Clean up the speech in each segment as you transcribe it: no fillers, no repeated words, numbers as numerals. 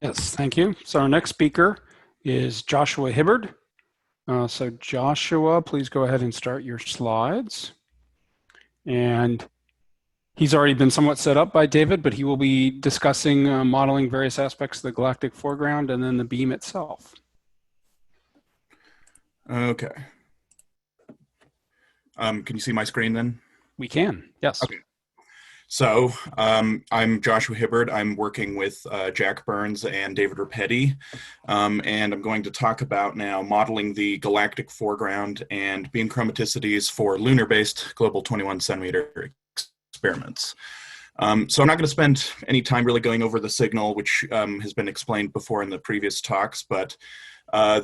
Yes, thank you. So our next speaker is Joshua Hibbard. So Joshua, please go ahead and start your slides. And he's already been somewhat set up by David, but he will be discussing modeling various aspects of the galactic foreground and then the beam itself. Okay. Can you see my screen then? We can, yes. Okay. So I'm Joshua Hibbard. I'm working with Jack Burns and David Rapetti, and I'm going to talk about now modeling the galactic foreground and beam chromaticities for lunar-based global 21 centimeter experiments. So I'm not going to spend any time really going over the signal, which has been explained before in the previous talks, but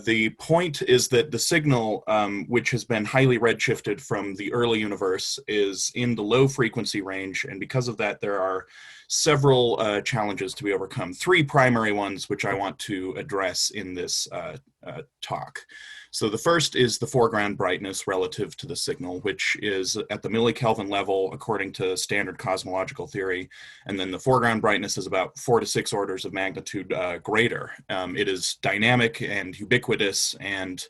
the point is that the signal, which has been highly redshifted from the early universe, is in the low frequency range, and because of that, there are several challenges to be overcome. Three primary ones, which I want to address in this talk. So the first is the foreground brightness relative to the signal, which is at the millikelvin level according to standard cosmological theory. And then the foreground brightness is about 4 to 6 orders of magnitude greater. It is dynamic and ubiquitous and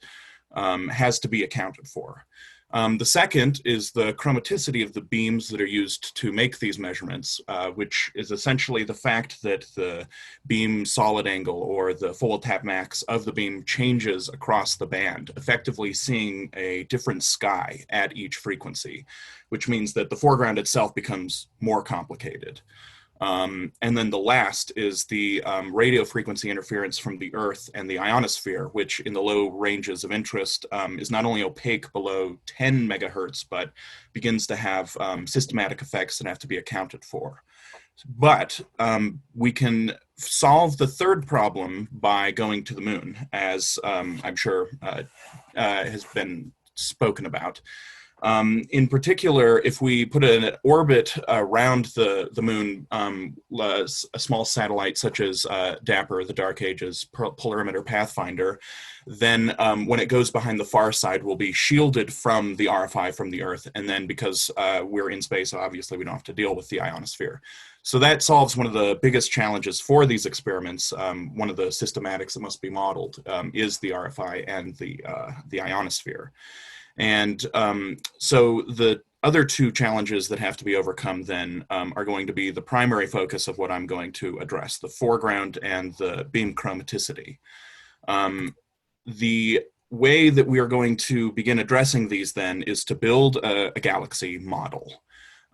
has to be accounted for. The second is the chromaticity of the beams that are used to make these measurements, which is essentially the fact that the beam solid angle or the fold tap max of the beam changes across the band, effectively seeing a different sky at each frequency, which means that the foreground itself becomes more complicated. And then the last is the radio frequency interference from the Earth and the ionosphere, which in the low ranges of interest is not only opaque below 10 megahertz, but begins to have systematic effects that have to be accounted for. But we can solve the third problem by going to the moon, as I'm sure has been spoken about. In particular, if we put an orbit around the moon, a small satellite such as DAPPER, the Dark Ages Polarimeter Pathfinder, then when it goes behind the far side, we'll be shielded from the RFI from the Earth. And then because we're in space, obviously we don't have to deal with the ionosphere. So that solves one of the biggest challenges for these experiments. One of the systematics that must be modeled is the RFI and the ionosphere. And so the other two challenges that have to be overcome then are going to be the primary focus of what I'm going to address, the foreground and the beam chromaticity. The way that we are going to begin addressing these then is to build a galaxy model.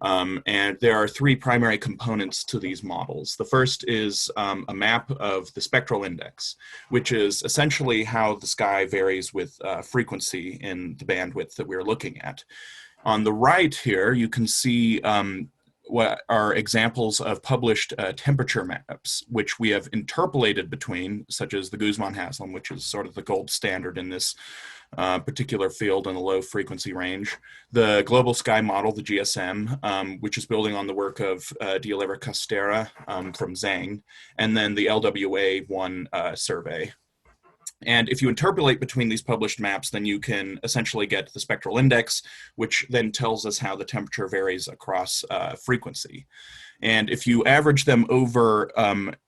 And there are three primary components to these models. The first is a map of the spectral index, which is essentially how the sky varies with frequency in the bandwidth that we're looking at. On the right here, you can see what are examples of published temperature maps, which we have interpolated between, such as the Guzman-Haslam, which is sort of the gold standard in this particular field in a low frequency range. The Global Sky Model, the GSM, which is building on the work of D'Oliveira-Costera from Zhang, and then the LWA-1 survey. And if you interpolate between these published maps, then you can essentially get the spectral index, which then tells us how the temperature varies across frequency. And if you average them over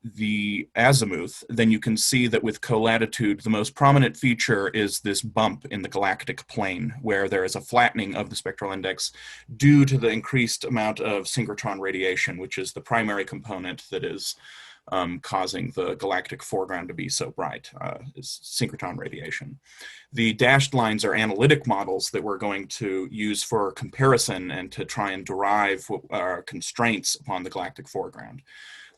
the azimuth, then you can see that with colatitude, the most prominent feature is this bump in the galactic plane, where there is a flattening of the spectral index due to the increased amount of synchrotron radiation, which is the primary component that is causing the galactic foreground to be so bright, is synchrotron radiation. The dashed lines are analytic models that we're going to use for comparison and to try and derive what are constraints upon the galactic foreground.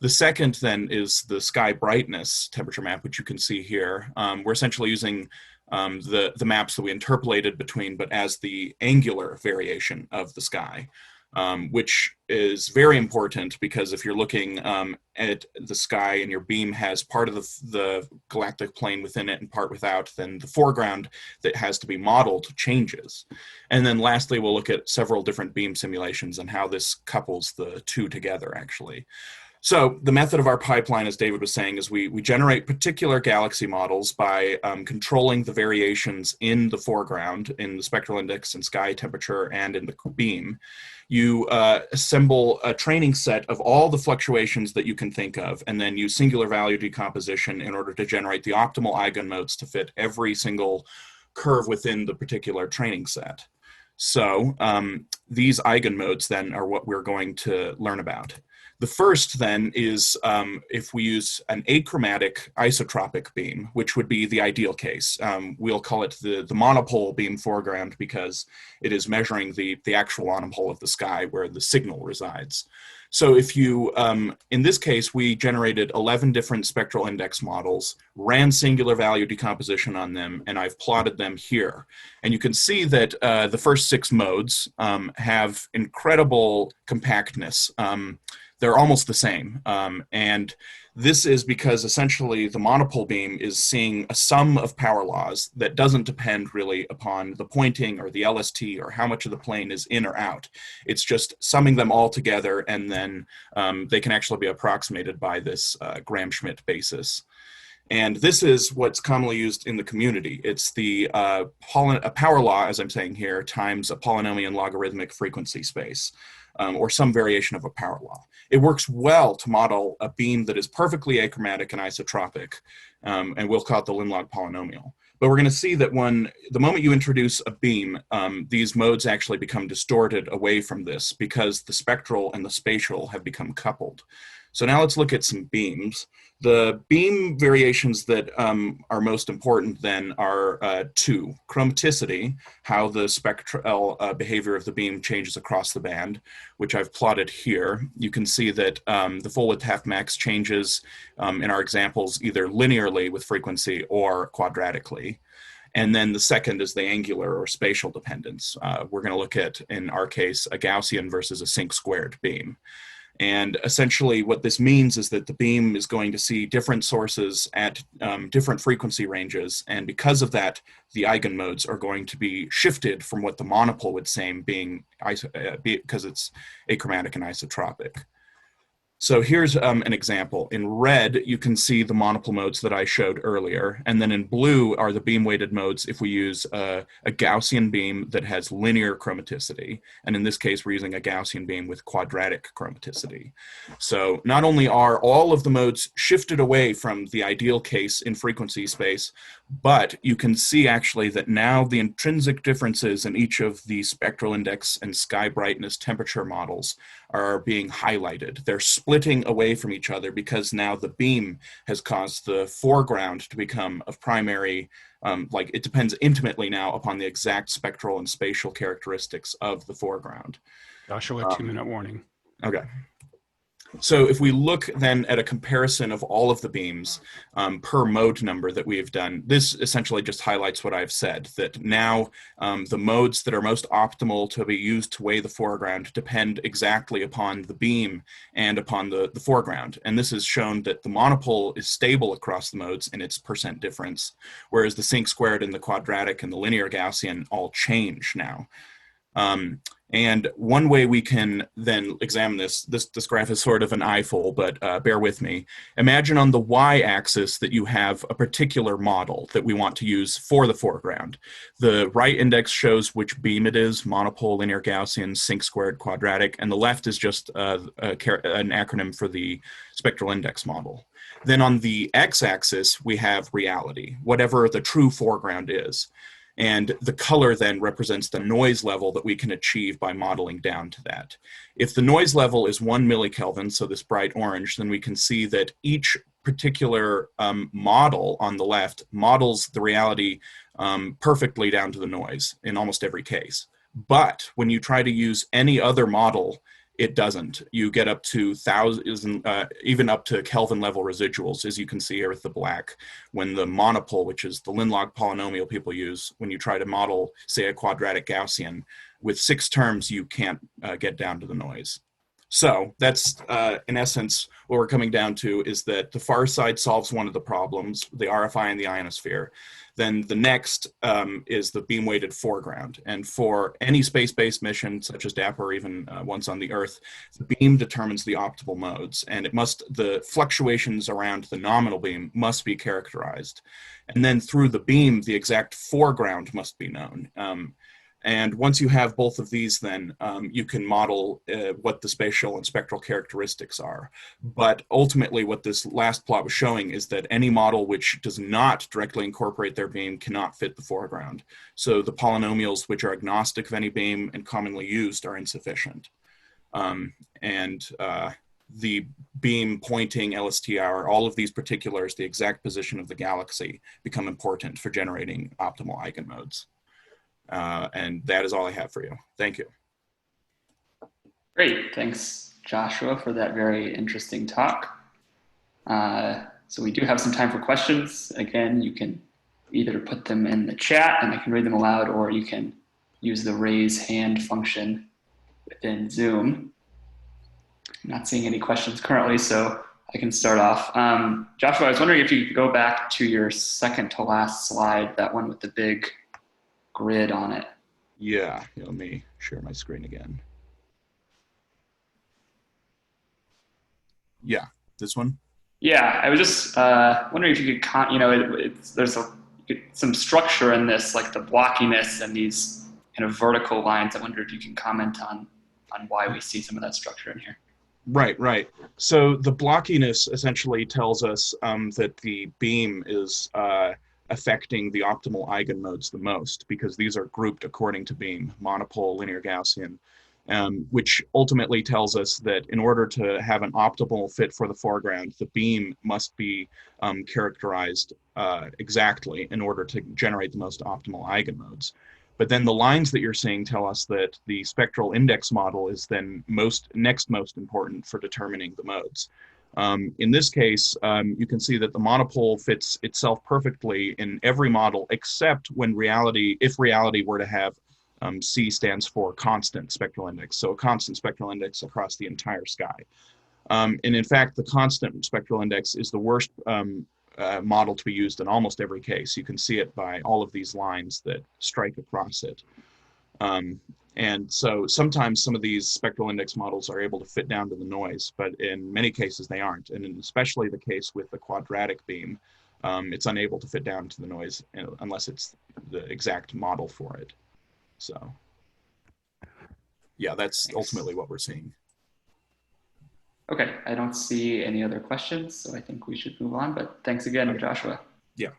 The second then is the sky brightness temperature map, which you can see here. We're essentially using the maps that we interpolated between, but as the angular variation of the sky. Which is very important because if you're looking at the sky and your beam has part of the galactic plane within it and part without, then the foreground that has to be modeled changes. And then lastly, we'll look at several different beam simulations and how this couples the two together, actually. So the method of our pipeline, as David was saying, is we generate particular galaxy models by controlling the variations in the foreground, in the spectral index and sky temperature, and in the beam. You assemble a training set of all the fluctuations that you can think of, and then use singular value decomposition in order to generate the optimal eigenmodes to fit every single curve within the particular training set. So these eigenmodes then are what we're going to learn about. The first then is if we use an achromatic isotropic beam, which would be the ideal case. We'll call it the monopole beam foreground because it is measuring the actual monopole of the sky where the signal resides. So if you, in this case, we generated 11 different spectral index models, ran singular value decomposition on them, and I've plotted them here. And you can see that the first 6 modes have incredible compactness. They're almost the same. And this is because essentially the monopole beam is seeing a sum of power laws that doesn't depend really upon the pointing or the LST or how much of the plane is in or out. It's just summing them all together, and then they can actually be approximated by this Gram-Schmidt basis. And this is what's commonly used in the community. It's the a power law, as I'm saying here, times a polynomial logarithmic frequency space, or some variation of a power law. It works well to model a beam that is perfectly achromatic and isotropic, and we'll call it the Lin-log polynomial. But we're going to see that the moment you introduce a beam, these modes actually become distorted away from this because the spectral and the spatial have become coupled. So now let's look at some beams. The beam variations that are most important then are 2. Chromaticity, how the spectral behavior of the beam changes across the band, which I've plotted here. You can see that the full width half max changes in our examples either linearly with frequency or quadratically. And then the second is the angular or spatial dependence. We're going to look at, in our case, a Gaussian versus a Sinc squared beam. And essentially what this means is that the beam is going to see different sources at different frequency ranges. And because of that, the eigenmodes are going to be shifted from what the monopole would say being because it's achromatic and isotropic. So here's an example. In red, you can see the monopole modes that I showed earlier. And then in blue are the beam-weighted modes if we use a Gaussian beam that has linear chromaticity. And in this case, we're using a Gaussian beam with quadratic chromaticity. So not only are all of the modes shifted away from the ideal case in frequency space, but you can see actually that now the intrinsic differences in each of the spectral index and sky brightness temperature models are being highlighted. They're splitting away from each other because now the beam has caused the foreground to become of primary, like it depends intimately now upon the exact spectral and spatial characteristics of the foreground. Joshua, 2-minute warning. Okay. So if we look then at a comparison of all of the beams per mode number that we have done, this essentially just highlights what I've said, that now the modes that are most optimal to be used to weigh the foreground depend exactly upon the beam and upon the foreground. And this has shown that the monopole is stable across the modes in its percent difference, whereas the Sinc squared and the quadratic and the linear Gaussian all change now. And one way we can then examine this graph is sort of an eyeful, but bear with me. Imagine on the y-axis that you have a particular model that we want to use for the foreground. The right index shows which beam it is, monopole, linear Gaussian, Sinc squared, quadratic, and the left is just an acronym for the spectral index model. Then on the x-axis, we have reality, whatever the true foreground is. And the color then represents the noise level that we can achieve by modeling down to that. If the noise level is 1 millikelvin, so this bright orange, then we can see that each particular model on the left models the reality perfectly down to the noise in almost every case. But when you try to use any other model, it doesn't. You get up to even up to Kelvin level residuals, as you can see here with the black, when the monopole, which is the Lin-log polynomial people use, when you try to model, say, a quadratic Gaussian, with 6 terms, you can't get down to the noise. So that's, in essence, what we're coming down to is that the far side solves one of the problems, the RFI and the ionosphere. Then the next is the beam-weighted foreground. And for any space-based mission, such as DAP or even ones on the Earth, the beam determines the optimal modes, and the fluctuations around the nominal beam must be characterized. And then through the beam, the exact foreground must be known. And once you have both of these, then you can model what the spatial and spectral characteristics are. But ultimately, what this last plot was showing is that any model which does not directly incorporate their beam cannot fit the foreground. So the polynomials which are agnostic of any beam and commonly used are insufficient. The beam pointing, LST hour, all of these particulars, the exact position of the galaxy, become important for generating optimal eigenmodes. And that is all I have for you. Thank you. Great. Thanks, Joshua, for that very interesting talk. So we do have some time for questions. Again, you can either put them in the chat and I can read them aloud, or you can use the raise hand function within Zoom. I'm not seeing any questions currently, so I can start off. Joshua, I was wondering if you could go back to your second to last slide, that one with the big grid on it. Yeah, let me share my screen again. Yeah, this one? Yeah, I was just wondering if you could, there's some structure in this, like the blockiness and these kind of vertical lines. I wonder if you can comment on why we see some of that structure in here. Right. So the blockiness essentially tells us that the beam is affecting the optimal eigenmodes the most, because these are grouped according to beam, monopole, linear Gaussian, which ultimately tells us that in order to have an optimal fit for the foreground, the beam must be characterized exactly in order to generate the most optimal eigenmodes. But then the lines that you're seeing tell us that the spectral index model is then next most important for determining the modes. In this case, you can see that the monopole fits itself perfectly in every model, except when if reality were to have C stands for constant spectral index, so a constant spectral index across the entire sky. And in fact, the constant spectral index is the worst model to be used in almost every case. You can see it by all of these lines that strike across it. And so sometimes some of these spectral index models are able to fit down to the noise, but in many cases they aren't. And especially the case with the quadratic beam, it's unable to fit down to the noise unless it's the exact model for it. So yeah, that's ultimately what we're seeing. Okay, I don't see any other questions, so I think we should move on, but thanks again, Joshua. Yeah.